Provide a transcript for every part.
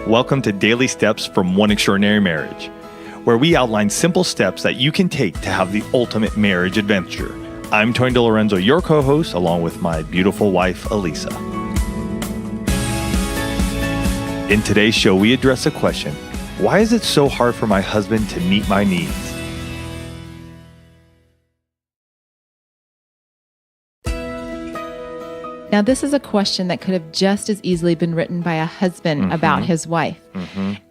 Welcome to Daily Steps from One Extraordinary Marriage, where we outline simple steps that you can take to have the ultimate marriage adventure. I'm Tony DeLorenzo, your co-host, along with my beautiful wife, Elisa. In today's show, we address a question: why is it so hard for my husband to meet my needs? Now, this is a question that could have just as easily been written by a husband about his wife.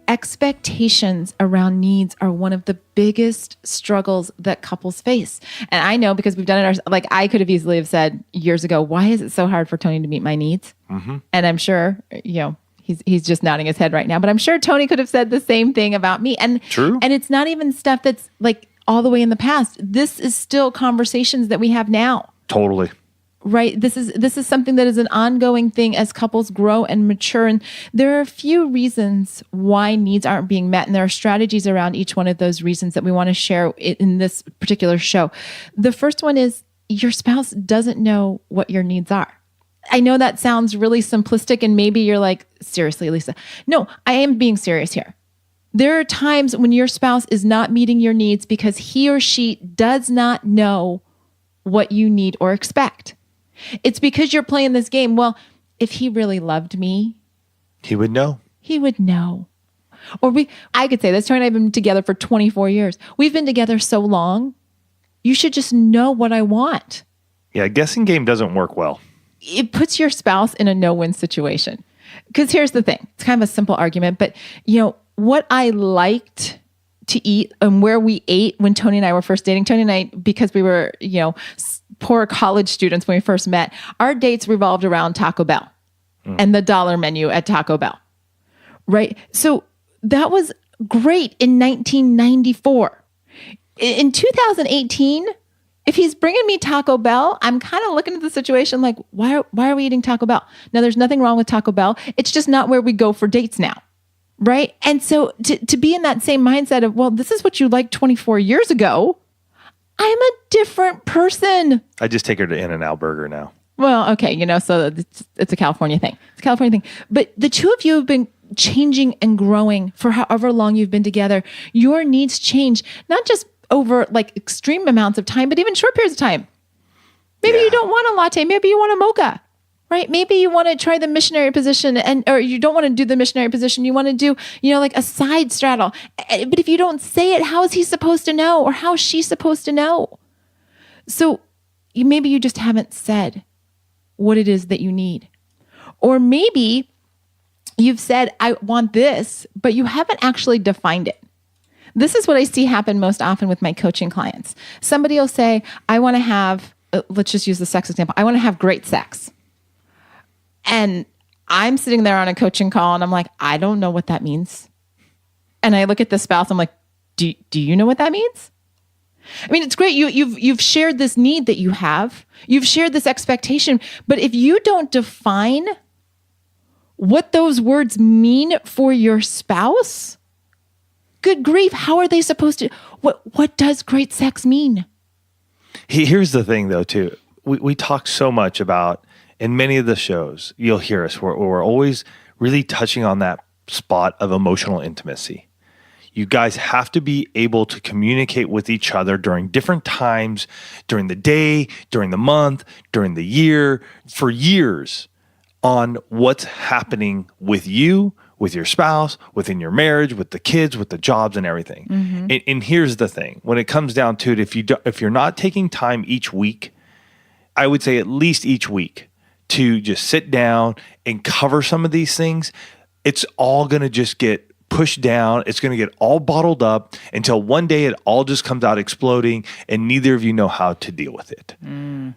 Expectations around needs are one of the biggest struggles that couples face. And I know because we've done it, like I could have easily have said years ago, why is it so hard for Tony to meet my needs? And I'm sure, he's just nodding his head right now, but I'm sure Tony could have said the same thing about me. And True. And it's not even stuff that's like all the way in the past. This is still conversations that we have now. Totally. Right. This is something that is an ongoing thing as couples grow and mature. And there are a few reasons why needs aren't being met. And there are strategies around each one of those reasons that we want to share in this particular show. The first one is your spouse doesn't know what your needs are. I know that sounds really simplistic and maybe you're like, seriously, Lisa? No, I am being serious here. There are times when your spouse is not meeting your needs because he or she does not know what you need or expect. It's because you're playing this game. Well, if he really loved me, he would know. He would know. Or I could say this, Tony and I have been together for 24 years. We've been together so long. You should just know what I want. Yeah, guessing game doesn't work well. It puts your spouse in a no-win situation. Because here's the thing. It's kind of a simple argument, but what I liked to eat and where we ate when Tony and I were first dating, Tony and I, because we were, poor college students when we first met, our dates revolved around Taco Bell and the dollar menu at Taco Bell, right? So that was great in 1994. In 2018, if he's bringing me Taco Bell, I'm kind of looking at the situation like, why are we eating Taco Bell? Now, there's nothing wrong with Taco Bell. It's just not where we go for dates now, right? And so to be in that same mindset of, well, this is what you liked 24 years ago, I'm a different person. I just take her to In-N-Out Burger now. Well, okay, so it's a California thing. It's a California thing. But the two of you have been changing and growing for however long you've been together. Your needs change, not just over like extreme amounts of time, but even short periods of time. Maybe you don't want a latte. Maybe you want a mocha, right? Maybe you want to try the missionary position or you don't want to do the missionary position. You want to do, like a side straddle. But if you don't say it, how is he supposed to know? Or how is she supposed to know? So maybe you just haven't said what it is that you need. Or maybe you've said, I want this, but you haven't actually defined it. This is what I see happen most often with my coaching clients. Somebody will say, I want to have, let's just use the sex example. I want to have great sex. And I'm sitting there on a coaching call and I'm like, I don't know what that means. And I look at the spouse, I'm like, do you know what that means? I mean, it's great. You've shared this need that you have. You've shared this expectation. But if you don't define what those words mean for your spouse, good grief, how are they supposed to, what does great sex mean? Here's the thing though, too. We talk so much about, in many of the shows, you'll hear us, we're always really touching on that spot of emotional intimacy. You guys have to be able to communicate with each other during different times, during the day, during the month, during the year, for years, on what's happening with you, with your spouse, within your marriage, with the kids, with the jobs and everything. And here's the thing. When it comes down to it, if you're not taking time each week, I would say at least each week, to just sit down and cover some of these things, it's all going to just get pushed down. It's going to get all bottled up until one day it all just comes out exploding and neither of you know how to deal with it.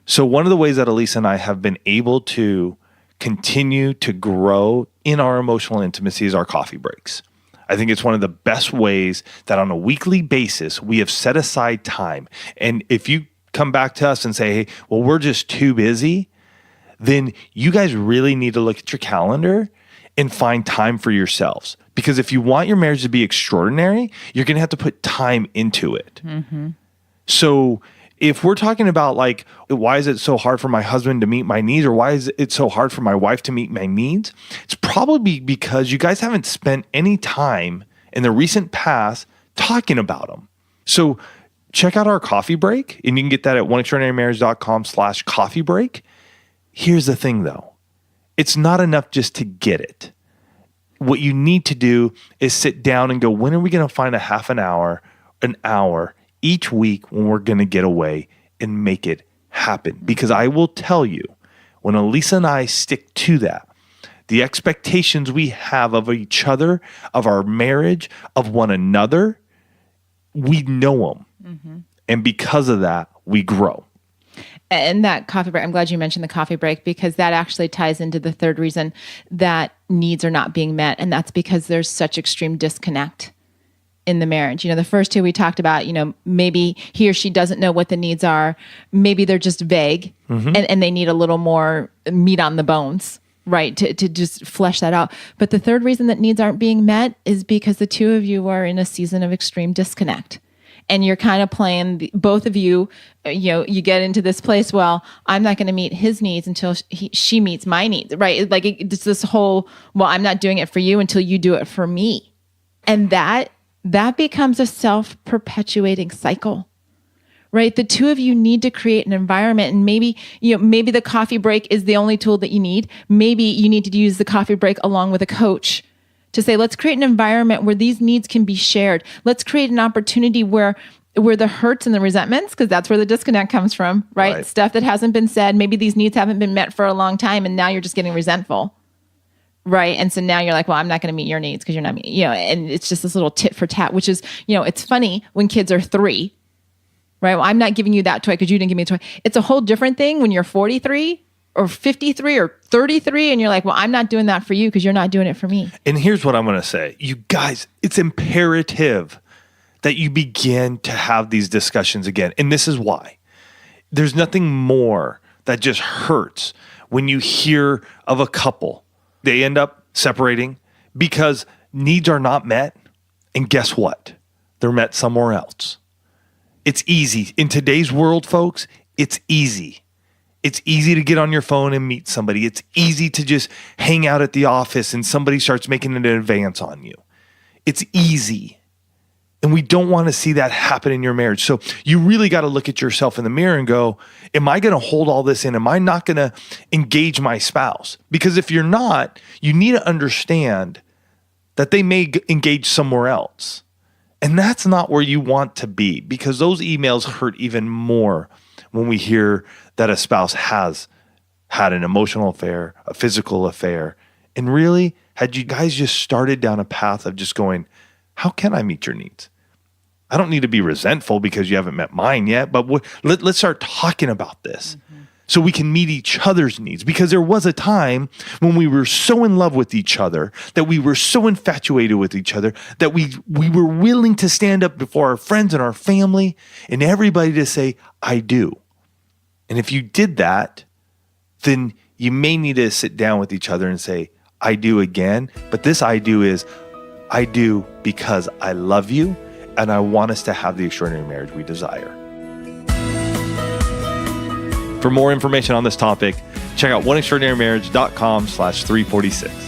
So one of the ways that Elisa and I have been able to continue to grow in our emotional intimacy is our coffee breaks. I think it's one of the best ways that on a weekly basis we have set aside time. And if you come back to us and say, hey, well, we're just too busy, then you guys really need to look at your calendar and find time for yourselves. Because if you want your marriage to be extraordinary, you're going to have to put time into it. So if we're talking about like, why is it so hard for my husband to meet my needs, or why is it so hard for my wife to meet my needs? It's probably because you guys haven't spent any time in the recent past talking about them. So check out our coffee break, and you can get that at oneextraordinarymarriage.com/coffee break. Here's the thing though. It's not enough just to get it. What you need to do is sit down and go, when are we going to find a half an hour each week when we're going to get away and make it happen? Because I will tell you, when Elisa and I stick to that, the expectations we have of each other, of our marriage, of one another, we know them. Mm-hmm. And because of that, we grow. And that coffee break, I'm glad you mentioned the coffee break, because that actually ties into the third reason that needs are not being met. And that's because there's such extreme disconnect in the marriage. The first two we talked about, maybe he or she doesn't know what the needs are. Maybe they're just vague, and they need a little more meat on the bones, right? To just flesh that out. But the third reason that needs aren't being met is because the two of you are in a season of extreme disconnect. And you're kind of playing, both of you, you get into this place, well, I'm not going to meet his needs until she meets my needs, right? Like it's this whole, well, I'm not doing it for you until you do it for me. And that becomes a self-perpetuating cycle, right? The two of you need to create an environment, and maybe the coffee break is the only tool that you need. Maybe you need to use the coffee break along with a coach to say, let's create an environment where these needs can be shared. Let's create an opportunity where the hurts and the resentments, because that's where the disconnect comes from, right? Stuff that hasn't been said. Maybe these needs haven't been met for a long time, and now you're just getting resentful, right? And so now you're like, well, I'm not going to meet your needs because you're not meeting, and it's just this little tit for tat, which is, it's funny when kids are 3, right? Well, I'm not giving you that toy because you didn't give me a toy. It's a whole different thing when you're 43 or 53 or 33, and you're like, well, I'm not doing that for you because you're not doing it for me. And here's what I'm going to say. You guys, it's imperative that you begin to have these discussions again. And this is why. There's nothing more that just hurts when you hear of a couple. They end up separating because needs are not met. And guess what? They're met somewhere else. It's easy. In today's world, folks, it's easy. It's easy to get on your phone and meet somebody. It's easy to just hang out at the office and somebody starts making an advance on you. It's easy. And we don't want to see that happen in your marriage. So you really got to look at yourself in the mirror and go, am I going to hold all this in? Am I not going to engage my spouse? Because if you're not, you need to understand that they may engage somewhere else. And that's not where you want to be, because those emails hurt even more when we hear that a spouse has had an emotional affair, a physical affair. And really, had you guys just started down a path of just going, how can I meet your needs? I don't need to be resentful because you haven't met mine yet, but let's start talking about this so we can meet each other's needs. Because there was a time when we were so in love with each other, that we were so infatuated with each other, that we were willing to stand up before our friends and our family and everybody to say, I do. And if you did that, then you may need to sit down with each other and say, I do again. But this I do is, I do because I love you and I want us to have the extraordinary marriage we desire. For more information on this topic, check out oneextraordinarymarriage.com/346.